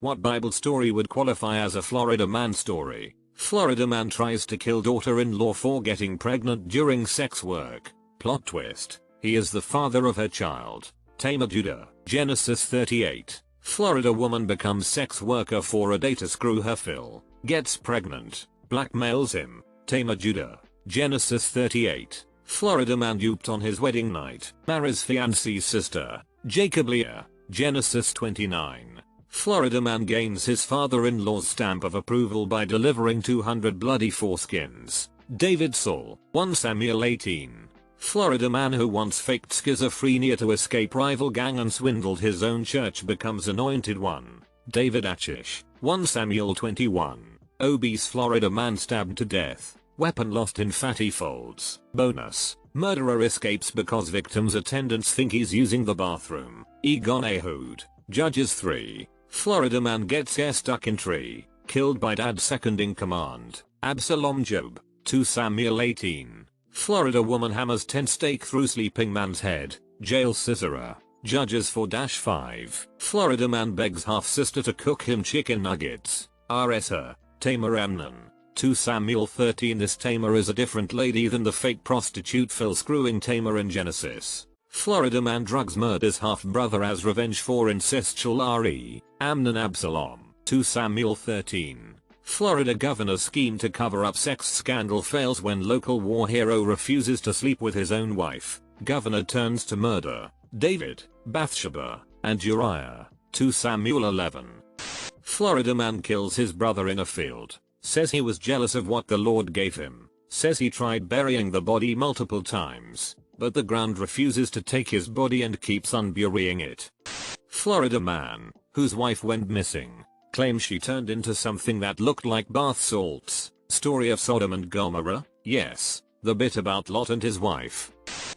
What Bible story would qualify as a Florida man story? Florida man tries to kill daughter-in-law for getting pregnant during sex work. Plot twist. He is the father of her child. Tamar Judah. Genesis 38. Florida woman becomes sex worker for a day to screw her fill. Gets pregnant. Blackmails him. Tamar Judah. Genesis 38. Florida man duped on his wedding night. Marries fiancee's sister. Jacob Leah. Genesis 29. Florida man gains his father-in-law's stamp of approval by delivering 200 bloody foreskins. David Saul. 1 Samuel 18. Florida man who once faked schizophrenia to escape rival gang and swindled his own church becomes anointed one. David Achish. 1 Samuel 21. Obese Florida man stabbed to death. Weapon lost in fatty folds. Bonus. Murderer escapes because victim's attendants think he's using the bathroom. Egon Ehud. Judges 3. Florida man gets air stuck in tree. Killed by dad second in command. Absalom Job. 2 Samuel 18. Florida woman hammers tent stake through sleeping man's head. Jail Sisera. Judges 4-5. Florida man begs half-sister to cook him chicken nuggets. R.S.A. Tamar Amnon. 2 Samuel 13. This Tamar is a different lady than the fake prostitute Phil screwing Tamar in Genesis. Florida man drugs murders half-brother as revenge for incestual R.E. Amnon Absalom. 2 Samuel 13. Florida governor scheme to cover up sex scandal fails when local war hero refuses to sleep with his own wife. Governor turns to murder. David, Bathsheba, and Uriah. 2 Samuel 11. Florida man kills his brother in a field. Says he was jealous of what the Lord gave him. Says he tried burying the body multiple times, but the ground refuses to take his body and keeps unburying it. Florida man, whose wife went missing, claims she turned into something that looked like bath salts. Story of Sodom and Gomorrah? Yes, the bit about Lot and his wife.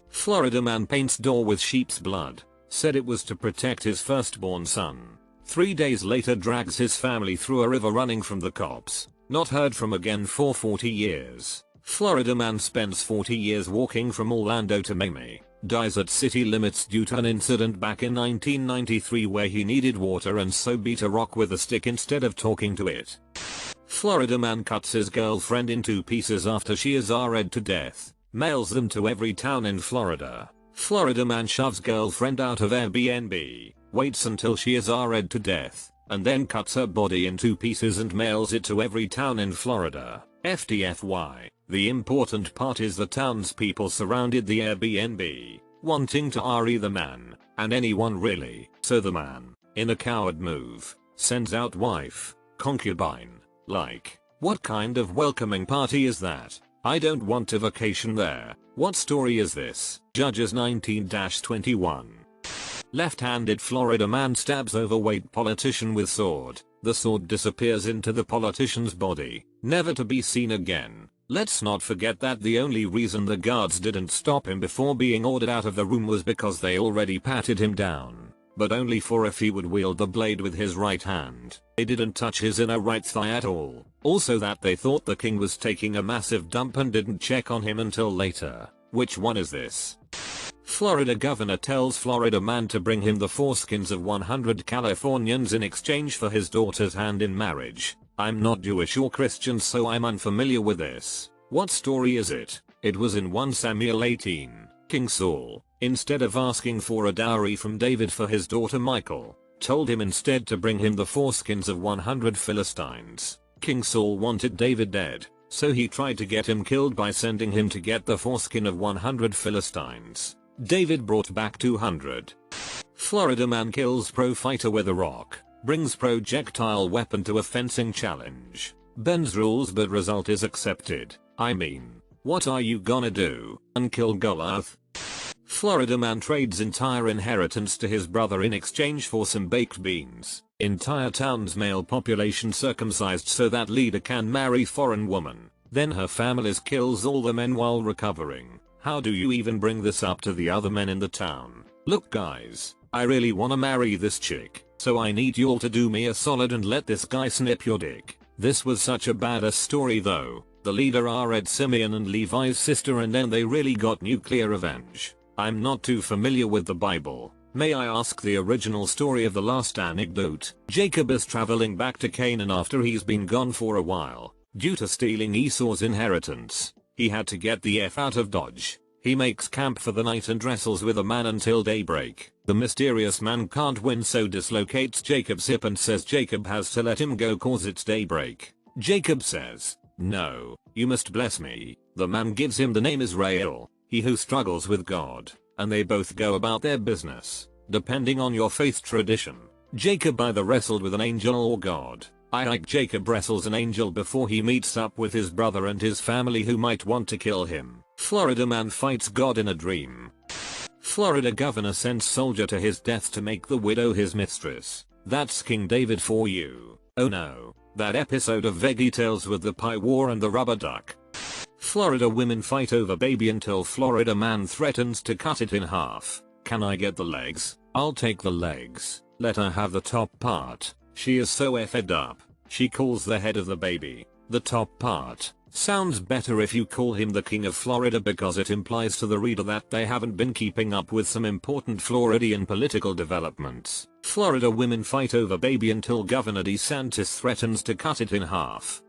Florida man paints door with sheep's blood. Said it was to protect his firstborn son. 3 days later drags his family through a river running from the cops. Not heard from again for 40 years. Florida man spends 40 years walking from Orlando to Miami. Dies at city limits due to an incident back in 1993 where he needed water and so beat a rock with a stick instead of talking to it. Florida man cuts his girlfriend in 2 pieces after she is RA'd to death. Mails them to every town in Florida. Florida man shoves girlfriend out of Airbnb. Waits until she is RA'd to death. And then cuts her body in 2 pieces and mails it to every town in Florida. FTFY. The important part is the townspeople surrounded the Airbnb, wanting to RE the man, and anyone really. So the man, in a coward move, sends out wife, concubine. Like, what kind of welcoming party is that? I don't want to vacation there. What story is this? Judges 19-21. Left-handed Florida man stabs overweight politician with sword. The sword disappears into the politician's body, never to be seen again. Let's not forget that the only reason the guards didn't stop him before being ordered out of the room was because they already patted him down. But only for if he would wield the blade with his right hand. They didn't touch his inner right thigh at all. Also that they thought the king was taking a massive dump and didn't check on him until later. Which one is this? Florida governor tells Florida man to bring him the foreskins of 100 Californians in exchange for his daughter's hand in marriage. I'm not Jewish or Christian so I'm unfamiliar with this. What story is it? It was in 1 Samuel 18. King Saul, instead of asking for a dowry from David for his daughter Michal, told him instead to bring him the foreskins of 100 Philistines. King Saul wanted David dead, so he tried to get him killed by sending him to get the foreskin of 100 Philistines. David brought back 200. Florida man kills pro fighter with a rock. Brings projectile weapon to a fencing challenge. Bends rules but result is accepted. I mean, what are you gonna do? Unkill Goliath? Florida man trades entire inheritance to his brother in exchange for some baked beans. Entire town's male population circumcised so that leader can marry foreign woman. Then her family kills all the men while recovering. How do you even bring this up to the other men in the town? Look guys, I really wanna marry this chick, so I need you all to do me a solid and let this guy snip your dick. This was such a badass story though. The leader RA'd Simeon and Levi's sister and then they really got nuclear revenge. I'm not too familiar with the Bible, May I ask the original story of the last anecdote? Jacob is traveling back to Canaan after he's been gone for a while. Due to stealing Esau's inheritance, he had to get the F out of Dodge. He makes camp for the night and wrestles with a man until daybreak. The mysterious man can't win, so dislocates Jacob's hip and says Jacob has to let him go cause it's daybreak. Jacob says, "No, you must bless me." The man gives him the name Israel, he who struggles with God, and they both go about their business, depending on your faith tradition. Jacob either wrestled with an angel or God. I like Jacob wrestles an angel before he meets up with his brother and his family who might want to kill him. Florida man fights God in a dream. Florida governor sends soldier to his death to make the widow his mistress. That's King David for you. Oh no, that episode of Veggie Tales with the pie war and the rubber duck. Florida women fight over baby until Florida man threatens to cut it in half. Can I get the legs? I'll take the legs. Let her have the top part. She is so effed up. She calls the head of the baby the top part. Sounds better if you call him the King of Florida because it implies to the reader that they haven't been keeping up with some important Floridian political developments. Florida women fight over baby until Governor DeSantis threatens to cut it in half.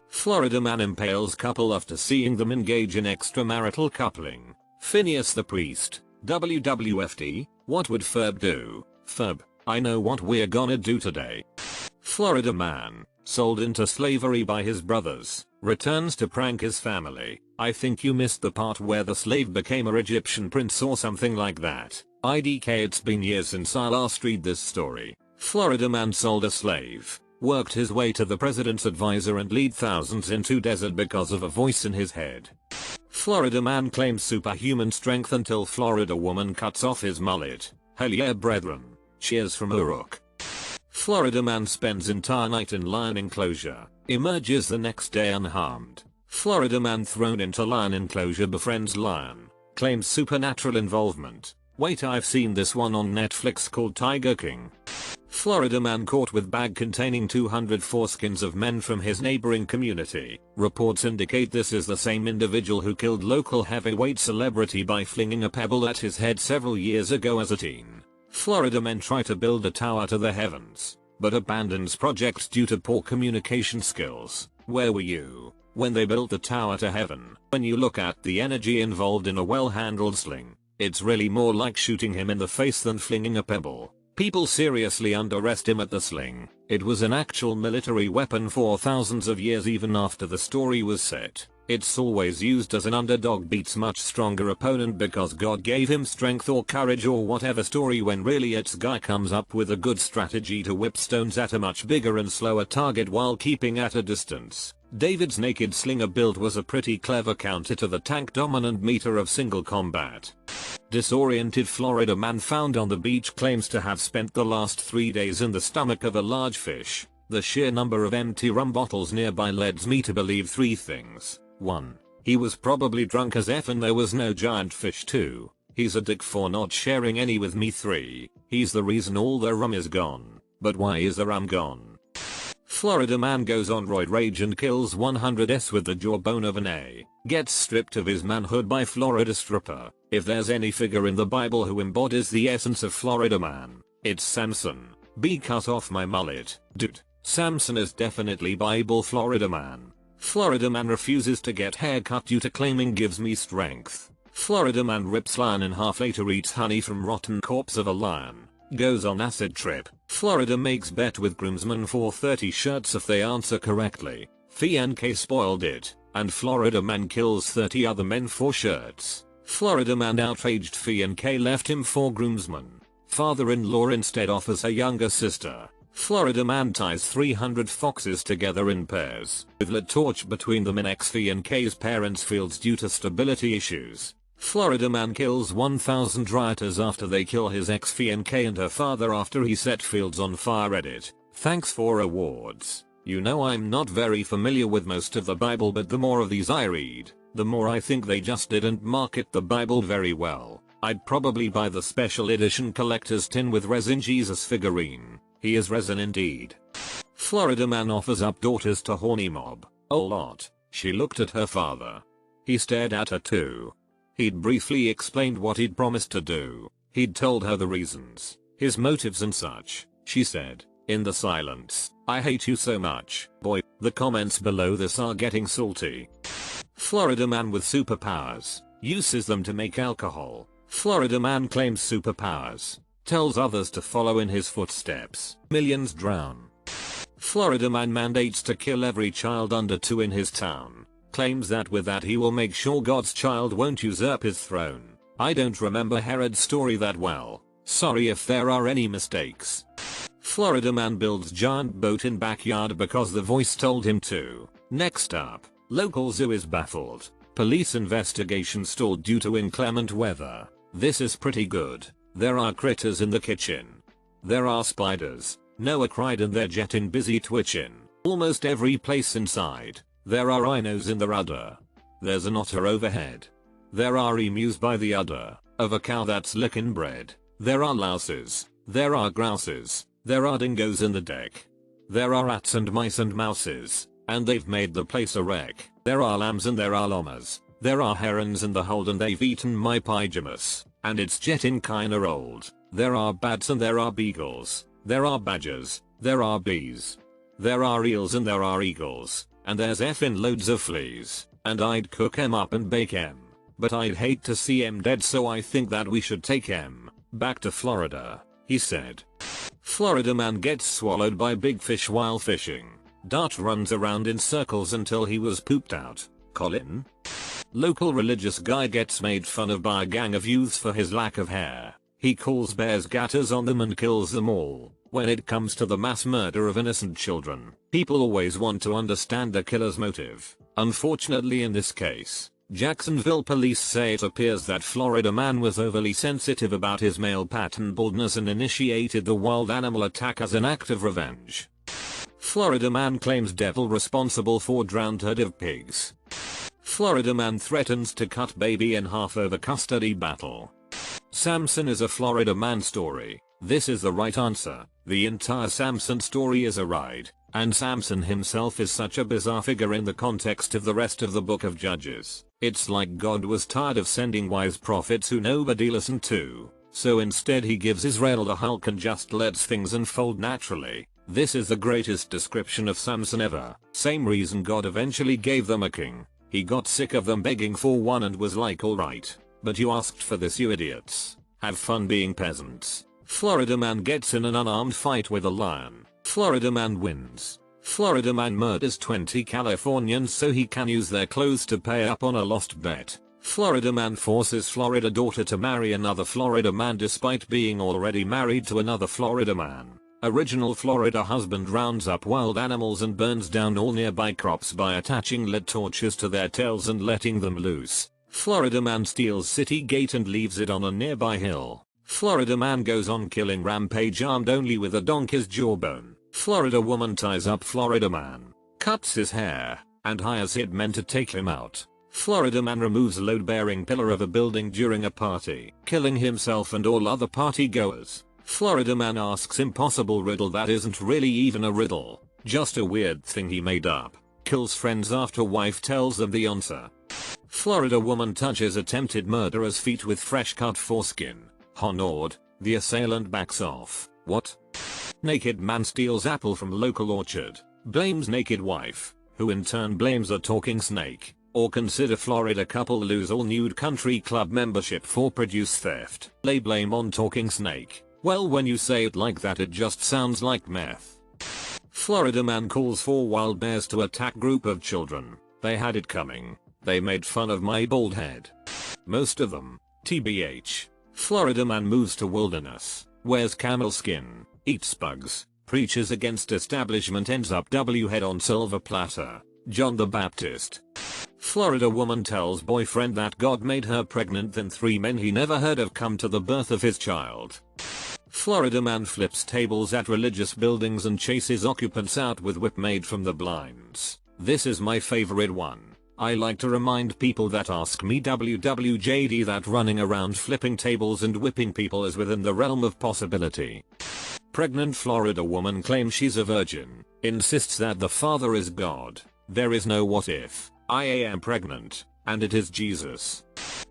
Florida man impales couple after seeing them engage in extramarital coupling. Phineas the priest. WWFD, what would Ferb do? Ferb, I know what we're gonna do today. Florida man, sold into slavery by his brothers, returns to prank his family. I think you missed the part where the slave became an Egyptian prince or something like that. IDK, it's been years since I last read this story. Florida man sold a slave, worked his way to the president's advisor and lead thousands into desert because of a voice in his head. Florida man claims superhuman strength until Florida woman cuts off his mullet. Hell yeah brethren. Cheers from Uruk. Florida man spends entire night in lion enclosure, emerges the next day unharmed. Florida man thrown into lion enclosure befriends lion, claims supernatural involvement. Wait, I've seen this one on Netflix called Tiger King. Florida man caught with bag containing 200 foreskins of men from his neighboring community. Reports indicate this is the same individual who killed local heavyweight celebrity by flinging a pebble at his head several years ago as a teen. Florida men try to build a tower to the heavens, but abandons project due to poor communication skills. Where were you when they built the tower to heaven? When you look at the energy involved in a well-handled sling, it's really more like shooting him in the face than flinging a pebble. People seriously underestimate the sling. It was an actual military weapon for thousands of years even after the story was set. It's always used as an underdog beats much stronger opponent because God gave him strength or courage or whatever story, when really its guy comes up with a good strategy to whip stones at a much bigger and slower target while keeping at a distance. David's naked slinger build was a pretty clever counter to the tank dominant meter of single combat. Disoriented Florida man found on the beach claims to have spent the last 3 days in the stomach of a large fish. The sheer number of empty rum bottles nearby leads me to believe 3 things. 1. He was probably drunk as F and there was no giant fish. 2. He's a dick for not sharing any with me. 3. He's the reason all the rum is gone. But why is the rum gone? Florida man goes on roid rage and kills 100s with the jawbone of an A. Gets stripped of his manhood by Florida stripper. If there's any figure in the Bible who embodies the essence of Florida man, it's Samson. B. Cut off my mullet. Dude, Samson is definitely Bible Florida man. Florida man refuses to get haircut due to claiming gives me strength. Florida man rips lion in half, later eats honey from rotten corpse of a lion. Goes on acid trip. Florida makes bet with groomsmen for 30 shirts if they answer correctly. Fee and K spoiled it, and Florida man kills 30 other men for shirts. Florida man outraged Fee and K left him for groomsmen. Father-in-law instead offers a younger sister. Florida man ties 300 foxes together in pairs, with lit torch between them in Fee and K's parents' fields due to stability issues. Florida man kills 1,000 rioters after they kill his Fee and K and her father after he set fields on fire. Edit. Thanks for awards. You know I'm not very familiar with most of the Bible, but the more of these I read, the more I think they just didn't market the Bible very well. I'd probably buy the special edition collector's tin with resin Jesus figurine. He is resin indeed. Florida man offers up daughters to horny mob. A lot. She looked at her father. He stared at her too. He'd briefly explained what he'd promised to do. He'd told her the reasons, his motives and such. She said, in the silence, "I hate you so much, boy." The comments below this are getting salty. Florida man with superpowers uses them to make alcohol. Florida man claims superpowers, tells others to follow in his footsteps. Millions drown. Florida man mandates to kill every child under 2 in his town. Claims that with that he will make sure God's child won't usurp his throne. I don't remember Herod's story that well. Sorry if there are any mistakes. Florida man builds giant boat in backyard because the voice told him to. Next up, local zoo is baffled. Police investigation stalled due to inclement weather. This is pretty good. There are critters in the kitchen. There are spiders. Noah cried and they're jetting busy twitching. Almost every place inside. There are rhinos in the rudder. There's an otter overhead. There are emus by the udder of a cow that's licking bread. There are louses. There are grouses. There are dingoes in the deck. There are rats and mice and mouses. And they've made the place a wreck. There are lambs and there are llamas. There are herons in the hold and they've eaten my pyjamas. And it's getting kinda old. There are bats and there are beagles. There are badgers. There are bees. There are eels and there are eagles. And there's effing loads of fleas. And I'd cook 'em up and bake 'em. But I'd hate to see 'em dead, so I think that we should take 'em back to Florida, he said. Florida man gets swallowed by big fish while fishing. Dart runs around in circles until he was pooped out. Colin? Local religious guy gets made fun of by a gang of youths for his lack of hair. He calls bears gatters on them and kills them all. When it comes to the mass murder of innocent children, people always want to understand the killer's motive. Unfortunately in this case, Jacksonville police say it appears that Florida man was overly sensitive about his male pattern baldness and initiated the wild animal attack as an act of revenge. Florida man claims devil responsible for drowned herd of pigs. Florida man threatens to cut baby in half over custody battle. Samson is a Florida man story. This is the right answer. The entire Samson story is a ride, and Samson himself is such a bizarre figure in the context of the rest of the book of Judges. It's like God was tired of sending wise prophets who nobody listened to, so instead he gives Israel the Hulk and just lets things unfold naturally. This is the greatest description of Samson ever. Same reason God eventually gave them a king. He got sick of them begging for one and was like, alright, but you asked for this, you idiots. Have fun being peasants. Florida man gets in an unarmed fight with a lion. Florida man wins. Florida man murders 20 Californians so he can use their clothes to pay up on a lost bet. Florida man forces Florida daughter to marry another Florida man despite being already married to another Florida man. Original Florida husband rounds up wild animals and burns down all nearby crops by attaching lead torches to their tails and letting them loose. Florida man steals city gate and leaves it on a nearby hill. Florida man goes on killing rampage armed only with a donkey's jawbone. Florida woman ties up Florida man, cuts his hair, and hires hitmen to take him out. Florida man removes load-bearing pillar of a building during a party, killing himself and all other party goers. Florida man asks impossible riddle that isn't really even a riddle, just a weird thing he made up. Kills friends after wife tells them the answer. Florida woman touches attempted murderer's feet with fresh cut foreskin. Honored, the assailant backs off. What? Naked man steals apple from local orchard. Blames naked wife, who in turn blames a talking snake. Or consider Florida couple lose all nude country club membership for produce theft. Lay blame on talking snake. Well, when you say it like that it just sounds like meth. Florida man calls for wild bears to attack group of children. They had it coming. They made fun of my bald head. Most of them. TBH. Florida man moves to wilderness, wears camel skin, eats bugs, preaches against establishment, ends up W head on silver platter. John the Baptist. Florida woman tells boyfriend that God made her pregnant, then 3 men he never heard of come to the birth of his child. Florida man flips tables at religious buildings and chases occupants out with whip made from the blinds. This is my favorite one. I like to remind people that ask me WWJD that running around flipping tables and whipping people is within the realm of possibility. Pregnant Florida woman claims she's a virgin, insists that the father is God. There is no what if. I am pregnant, and it is Jesus.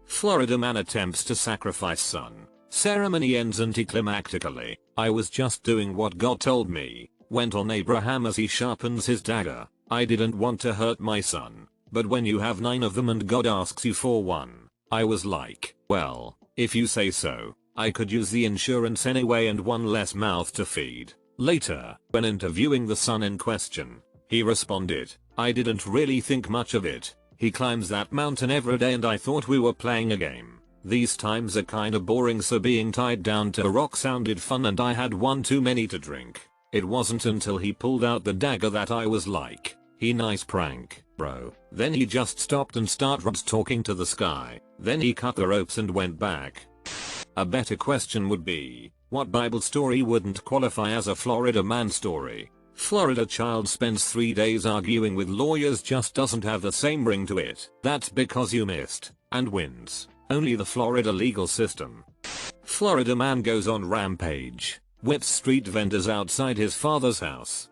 Florida man attempts to sacrifice son. Ceremony ends anticlimactically. I was just doing what God told me. Went on Abraham as he sharpens his dagger. I didn't want to hurt my son. But when you have 9 of them and God asks you for one, I was like, well, if you say so, I could use the insurance anyway and one less mouth to feed. Later, when interviewing the son in question, he responded, I didn't really think much of it. He climbs that mountain every day and I thought we were playing a game. These times are kinda boring, so being tied down to a rock sounded fun and I had one too many to drink. It wasn't until he pulled out the dagger that I was like, he nice prank, bro. Then he just stopped and started talking to the sky. Then he cut the ropes and went back. A better question would be, what Bible story wouldn't qualify as a Florida man story? Florida child spends 3 days arguing with lawyers just doesn't have the same ring to it. That's because you missed, and wins. Only the Florida legal system. Florida man goes on rampage. Whips street vendors outside his father's house.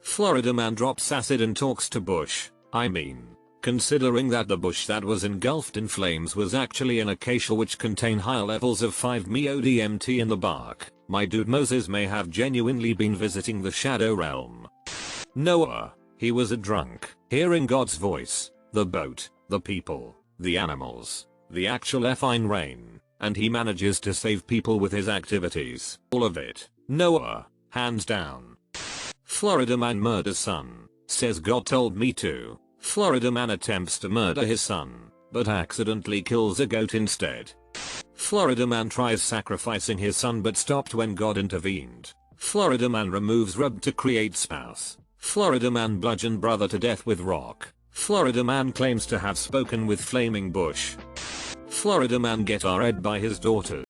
Florida man drops acid and talks to bush. I mean, considering that the bush that was engulfed in flames was actually an acacia which contained high levels of 5-MeO-DMT in the bark, my dude Moses may have genuinely been visiting the shadow realm. Noah, he was a drunk, hearing God's voice, the boat, the people, the animals, the actual effing rain, and he manages to save people with his activities. All of it. Noah, hands down. Florida man murders son, says God told me to. Florida man attempts to murder his son, but accidentally kills a goat instead. Florida man tries sacrificing his son but stopped when God intervened. Florida man removes rub to create spouse. Florida man bludgeon brother to death with rock. Florida man claims to have spoken with flaming bush. Florida man get read by his daughters.